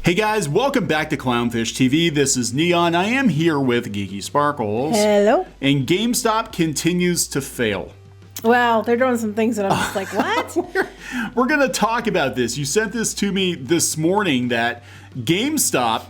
Hey guys, welcome back to Clownfish TV. This is Kneon. I am here with Geeky Sparkles. Hello. And GameStop continues to fail. Well, they're doing some things that I'm just like, what? We're going to talk about this. You sent this to me this morning that GameStop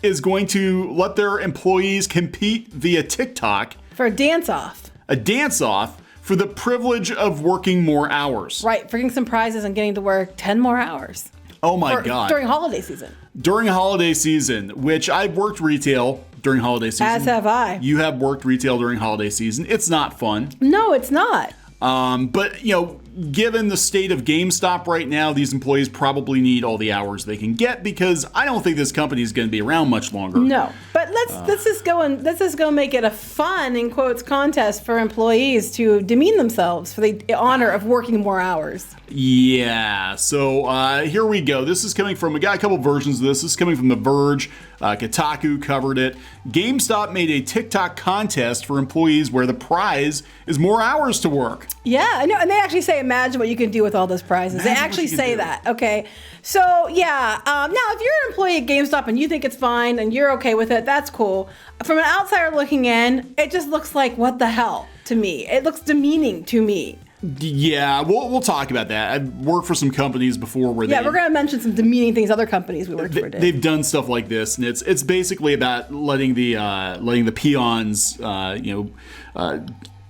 is going to let their employees compete via TikTok. For a dance-off. A dance-off for the privilege of working more hours. Right, for getting some prizes and getting to work 10 more hours. Oh my God. During holiday season. During holiday season, which I've worked retail during holiday season. As have I. You have worked retail during holiday season. It's not fun. No, it's not. But, you know, given the state of GameStop right now, these employees probably need all the hours they can get because I don't think this company is going to be around much longer. No, but let's just go make it a fun, in quotes, contest for employees to demean themselves for the honor of working more hours. Yeah, so here we go. This is coming from, we got a couple versions of this. This is coming from The Verge. Kotaku covered it. GameStop made a TikTok contest for employees where the prize is more hours to work. Yeah, I know, and they actually say, imagine what you can do with all those prizes. They actually say that, okay? So, yeah, now if you're an employee at GameStop and you think it's fine and you're okay with it, that's cool. From an outsider looking in, it just looks like, what the hell, to me. It looks demeaning to me. Yeah, we'll talk about that. I've worked for some companies before where we're going to mention some demeaning things other companies we worked for did. They've done stuff like this, and it's basically about letting the peons,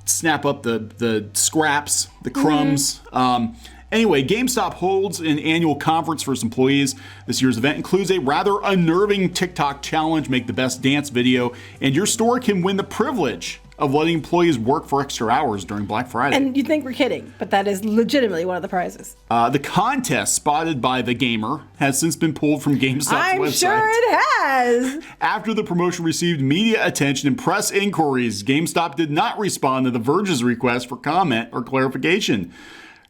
snap up the scraps, the crumbs. Anyway, GameStop holds an annual conference for its employees. This year's event includes a rather unnerving TikTok challenge, make the best dance video, and your store can win the privilege of letting employees work for extra hours during Black Friday. And you think we're kidding, but that is legitimately one of the prizes. The contest, spotted by The Gamer, has since been pulled from GameStop's website. I'm sure it has. After the promotion received media attention and press inquiries, GameStop did not respond to The Verge's request for comment or clarification.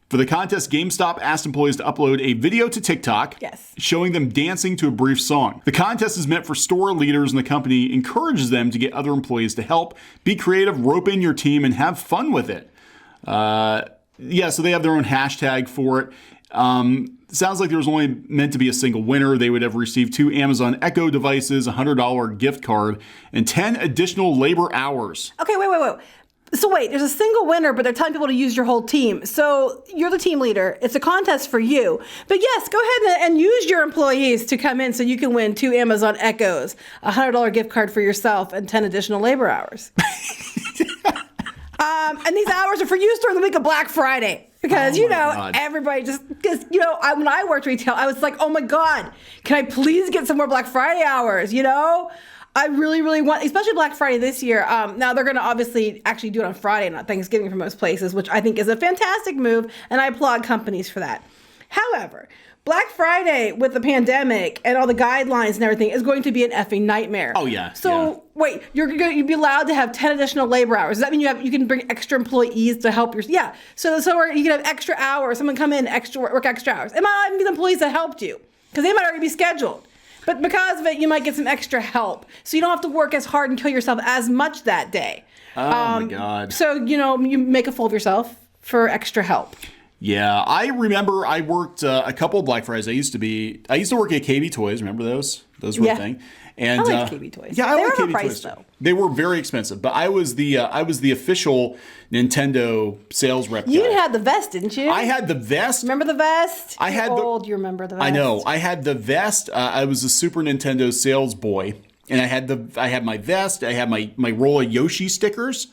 For the contest, GameStop asked employees to upload a video to TikTok showing them dancing to a brief song. The contest is meant for store leaders, and the company encourages them to get other employees to help. Be creative, rope in your team, and have fun with it. So they have their own hashtag for it. Sounds like there was only meant to be a single winner. They would have received 2 Amazon Echo devices, a $100 gift card, and 10 additional labor hours. Okay, wait. So wait, there's a single winner, but they're telling people to use your whole team. So you're the team leader. It's a contest for you. But yes, go ahead and use your employees to come in so you can win 2 Amazon Echoes, a $100 gift card for yourself, and 10 additional labor hours. And these hours are for use during the week of Black Friday. Because, everybody when I worked retail, I was like, oh my God, can I please get some more Black Friday hours, I really, really want, especially Black Friday this year. Now, they're going to obviously actually do it on Friday, not Thanksgiving for most places, which I think is a fantastic move, and I applaud companies for that. However, Black Friday with the pandemic and all the guidelines and everything is going to be an effing nightmare. Oh, yeah. So, wait, you'd be allowed to have 10 additional labor hours. Does that mean you can bring extra employees to help your... Yeah. So you can have extra hours. Someone come in, work extra hours. It might not even be the employees that helped you, because they might already be scheduled. But because of it, you might get some extra help. So you don't have to work as hard and kill yourself as much that day. Oh, my God. So, you make a fool of yourself for extra help. Yeah, I remember I worked a couple of Black Fridays. I used to work at KB Toys. Remember those? Those were a thing. And I like KB Toys. Yeah, I like They were KB overpriced, Toys. though. They were very expensive, but I was the official Nintendo sales rep. You had the vest, didn't you? I had the vest. Remember the vest? You remember the vest. I know. I had the vest. I was a Super Nintendo sales boy, and I had my vest. I had my roll of Yoshi stickers.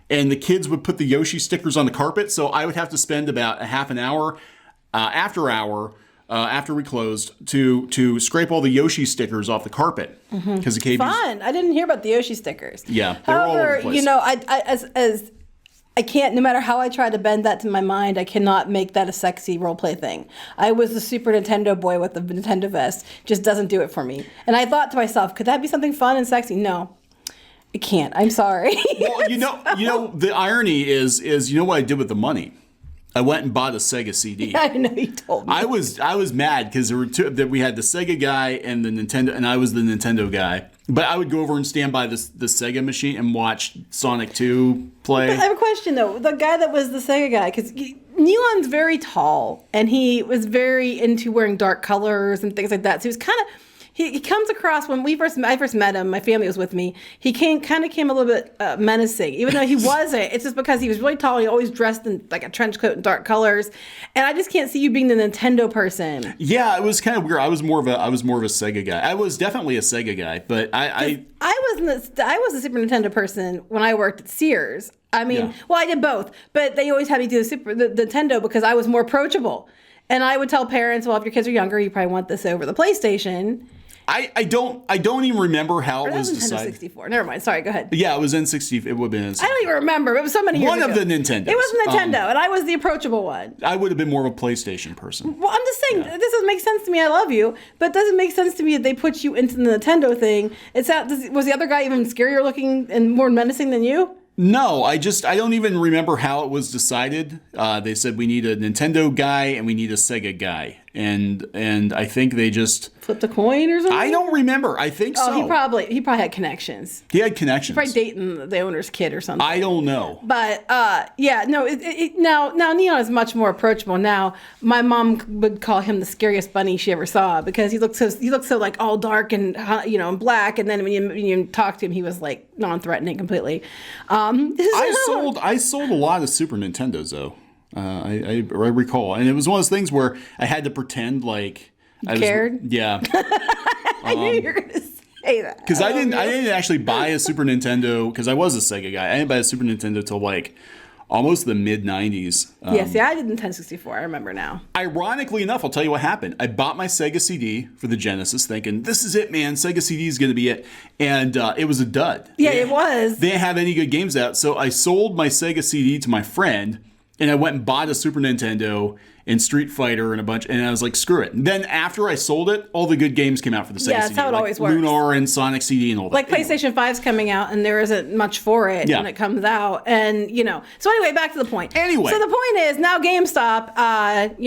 And the kids would put the Yoshi stickers on the carpet, so I would have to spend about a half an hour after we closed to scrape all the Yoshi stickers off the carpet. Because the KB's fun. I didn't hear about the Yoshi stickers. Yeah, they're all over the place. I can't, no matter how I try to bend that to my mind, I cannot make that a sexy role play thing. I was the Super Nintendo boy with the Nintendo vest. Just doesn't do it for me. And I thought to myself, could that be something fun and sexy? No. I can't. I'm sorry. Well, the irony is what I did with the money. I went and bought a Sega CD. I know, you told me. I was mad because there were two that we had the Sega guy and the Nintendo, and I was the Nintendo guy. But I would go over and stand by the Sega machine and watch Sonic 2 play. But I have a question though. The guy that was the Sega guy, because Kneon's very tall and he was very into wearing dark colors and things like that. So he was kind of. he comes across when I first met him. My family was with me. He came a little bit menacing, even though he wasn't. It's just because he was really tall. He always dressed in like a trench coat and dark colors, and I just can't see you being the Nintendo person. Yeah, it was kind of weird. I was more of a Sega guy. I was definitely a Sega guy, but I was a Super Nintendo person when I worked at Sears. I mean, well, I did both, but they always had me do the Nintendo because I was more approachable. And I would tell parents, well, if your kids are younger, you probably want this over the PlayStation. I don't even remember how it was decided. 64. Never mind. Sorry, go ahead. Yeah, it was N64. It would have been N64. I don't even remember. It was so many years ago. One of the Nintendos. It was Nintendo, and I was the approachable one. I would have been more of a PlayStation person. Well, I'm just saying, this doesn't make sense to me. I love you, but it doesn't make sense to me that they put you into the Nintendo thing. Was the other guy even scarier looking and more menacing than you? No, I don't even remember how it was decided. They said we need a Nintendo guy and we need a Sega guy. And I think they just flipped a coin or something? I don't remember. I think so. He probably had connections. He had connections. Probably dating the owner's kid or something. I don't know. But now Kneon is much more approachable now. My mom would call him the scariest bunny she ever saw because he looked so like all dark and and black, and then when you talk to him, he was like non-threatening completely. I sold a lot of Super Nintendos though. I recall, and it was one of those things where I had to pretend like I cared. Yeah, I knew you were going to say that because I didn't actually buy a Super Nintendo because I was a Sega guy. I didn't buy a Super Nintendo till like almost the mid '90s. I did Nintendo 64. I remember now. Ironically enough, I'll tell you what happened. I bought my Sega CD for the Genesis, thinking this is it, man. Sega CD is going to be it, and it was a dud. Yeah, it was. They didn't have any good games out, so I sold my Sega CD to my friend. And I went and bought a Super Nintendo and Street Fighter and a bunch, and I was like, screw it. And then after I sold it, all the good games came out for the Sega CD. Yeah, that's how it always works. Lunar and Sonic CD and all that. Like PlayStation 5's coming out, and there isn't much for it when it comes out. And, so anyway, back to the point. Anyway. So the point is, now GameStop,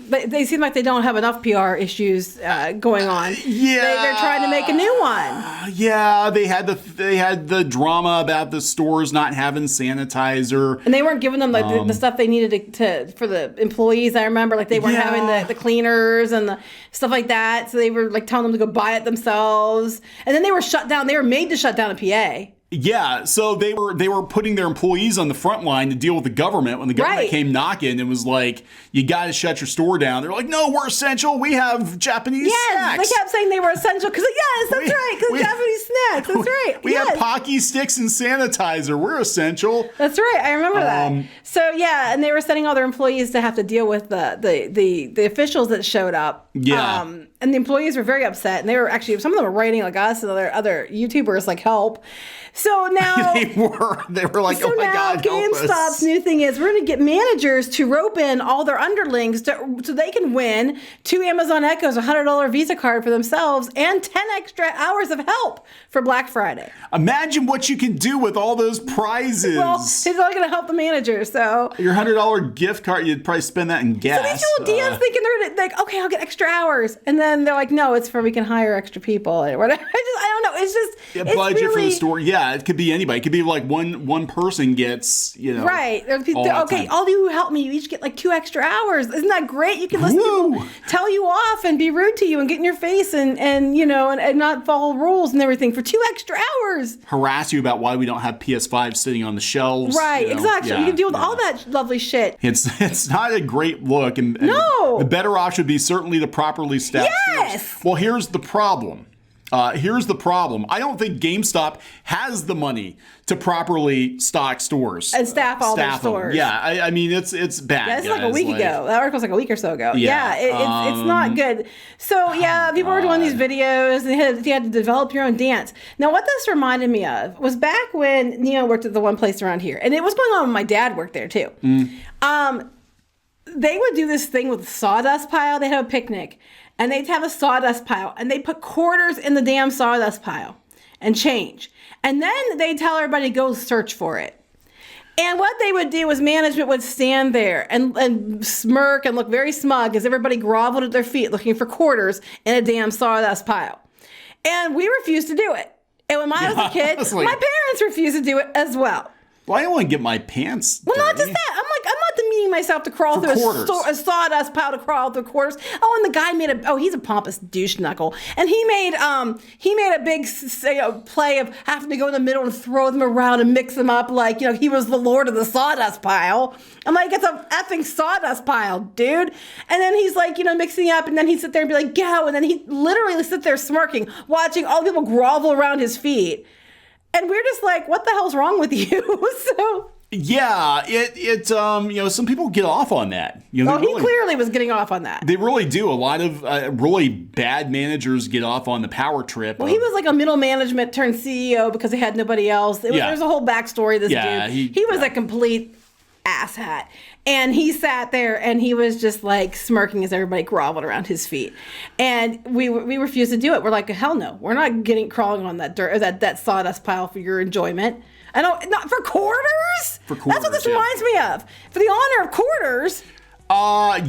they seem like they don't have enough PR issues going on. They're trying to make a new one. Yeah, they had the drama about the stores not having sanitizer. And they weren't giving them the stuff they needed to for the employees. I remember they weren't having the cleaners and the stuff like that. So they were telling them to go buy it themselves. And then they were shut down. They were made to shut down a PA. Yeah, so they were putting their employees on the front line to deal with the government when the government came knocking and was like, you got to shut your store down. They're like, no, we're essential. We have Japanese snacks. They kept saying they were essential because, that's right, because Japanese snacks. That's right. We have Pocky sticks and sanitizer. We're essential. That's right. I remember that. So, and they were sending all their employees to have to deal with the officials that showed up. Yeah. And the employees were very upset. And they were actually, some of them were writing like us and other YouTubers help. So now they were like, oh my God, GameStop's new thing is we're going to get managers to rope in all their underlings so they can win 2 Amazon Echoes, a $100 Visa card for themselves, and 10 extra hours of help for Black Friday. Imagine what you can do with all those prizes. Well, it's only going to help the managers. So your $100 gift card, you'd probably spend that in gas. So these little DMs thinking they're like, okay, I'll get extra hours, and then they're like, no, it's for we can hire extra people or whatever. I don't know. It's just budget really, for the store. Yeah, it could be anybody. It could be like one person gets, right. Okay, all you who help me, you each get 2 extra hours. Isn't that great? You can listen to people tell you off and be rude to you and get in your face and not follow rules and everything for 2 extra hours. Harass you about why we don't have PS5 sitting on the shelves. Right, exactly. Yeah, you can deal with all that lovely shit. It's not a great look. And no. The better option would be certainly the properly staffed stores. Well, here's the problem. I don't think GameStop has the money to properly stock stores and staff all their stores. Yeah, I mean it's bad. Yeah, it's like a week ago. That article's like a week or so ago. Yeah, it's not good. So people were doing these videos and you had to develop your own dance. Now, what this reminded me of was back when Kneon worked at the one place around here, and it was going on when my dad worked there too. They would do this thing with a sawdust pile. They'd have a picnic. And they'd have a sawdust pile, and they'd put quarters in the damn sawdust pile and change. And then they'd tell everybody to go search for it. And what they would do was management would stand there and smirk and look very smug as everybody groveled at their feet looking for quarters in a damn sawdust pile. And we refused to do it. And when I was a kid, my parents refused to do it as well. Well, I don't want to get my pants dirty. Well, not just that. I'm not demeaning peeing myself to crawl through a sawdust pile to crawl through quarters. Oh, and the guy made he's a pompous douche knuckle, and he made a big play of having to go in the middle and throw them around and mix them up like he was the lord of the sawdust pile. I'm like, it's a effing sawdust pile, dude. And then he's like, mixing up, and then he'd sit there and be like, go, and then he literally sit there smirking, watching all the people grovel around his feet. And we're just like, what the hell's wrong with you? So yeah, some people get off on that. He clearly was getting off on that. They really do. A lot of really bad managers get off on the power trip. Well, he was like a middle management turned CEO because he had nobody else. There's a whole backstory to this dude. He was a complete asshat. And he sat there and he was just like smirking as everybody groveled around his feet. And we refused to do it. We're like, hell no. We're not crawling on that dirt or that sawdust pile for your enjoyment. I don't, not for quarters? For quarters, that's what this reminds me of. For the honor of quarters.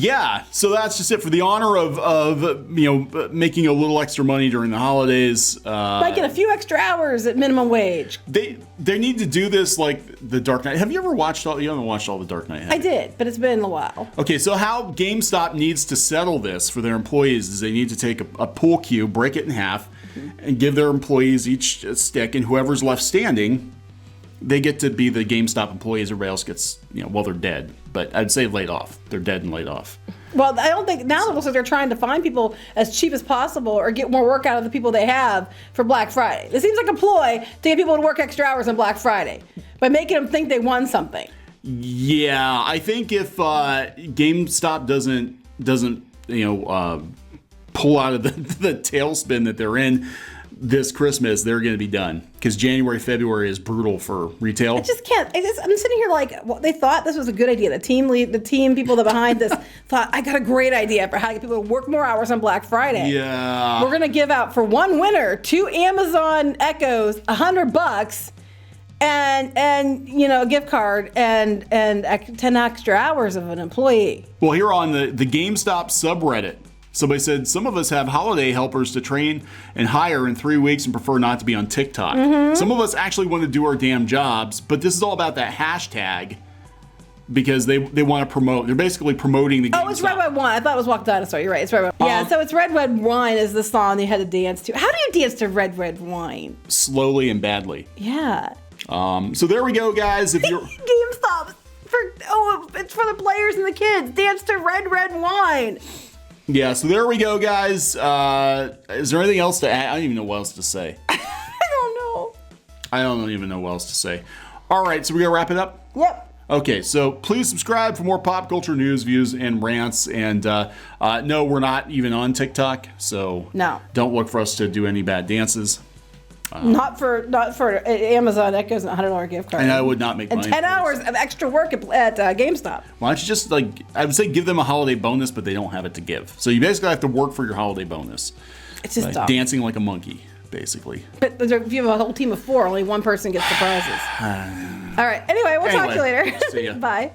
Yeah. So that's just it. For the honor of making a little extra money during the holidays. Like a few extra hours at minimum wage. They need to do this like the Dark Knight. Have you ever watched you haven't watched all the Dark Knight? I did, but it's been a while. Okay, so how GameStop needs to settle this for their employees is they need to take a pool cue, break it in half, and give their employees each a stick, and whoever's left standing, they get to be the GameStop employees. Everybody else gets, they're dead. But I'd say laid off. They're dead and laid off. Well, I don't think now it looks like they're trying to find people as cheap as possible or get more work out of the people they have for Black Friday. It seems like a ploy to get people to work extra hours on Black Friday by making them think they won something. Yeah, I think if GameStop doesn't pull out of the tailspin that they're in this Christmas, they're going to be done because January, February is brutal for retail. I just can't. I'm sitting here like, they thought this was a good idea. The team people that behind this thought, I got a great idea for how to get people to work more hours on Black Friday. Yeah. We're going to give out for one winner 2 Amazon Echoes, $100, and a gift card and 10 extra hours of an employee. Well, here on the GameStop subreddit, somebody said, some of us have holiday helpers to train and hire in 3 weeks and prefer not to be on TikTok. Mm-hmm. Some of us actually want to do our damn jobs, but this is all about that hashtag because they want to promote. They're basically promoting the GameStop. Oh, it's Red Red Wine. I thought it was Walk Dinosaur. You're right. It's Red Red Wine. Yeah, so it's Red Red Wine is the song they had to dance to. How do you dance to Red Red Wine? Slowly and badly. Yeah. So there we go, guys. If you're GameStop, it's for the players and the kids. Dance to Red Red Wine. Yeah, so there we go, guys. Is there anything else to add? I don't even know what else to say. I don't know. I don't even know what else to say. All right, so we're going to wrap it up? Yep. Okay, so please subscribe for more pop culture news, views, and rants. And no, we're not even on TikTok, so don't look for us to do any bad dances. Not for Amazon Echoes and $100 gift card. And I would not make money. And 10 hours of extra work at GameStop. Why don't you just, I would say give them a holiday bonus, but they don't have it to give. So you basically have to work for your holiday bonus. It's just dumb. Dancing like a monkey, basically. But if you have a whole team of 4, only one person gets the prizes. All right. Anyway, we'll talk to you later. See ya. Bye.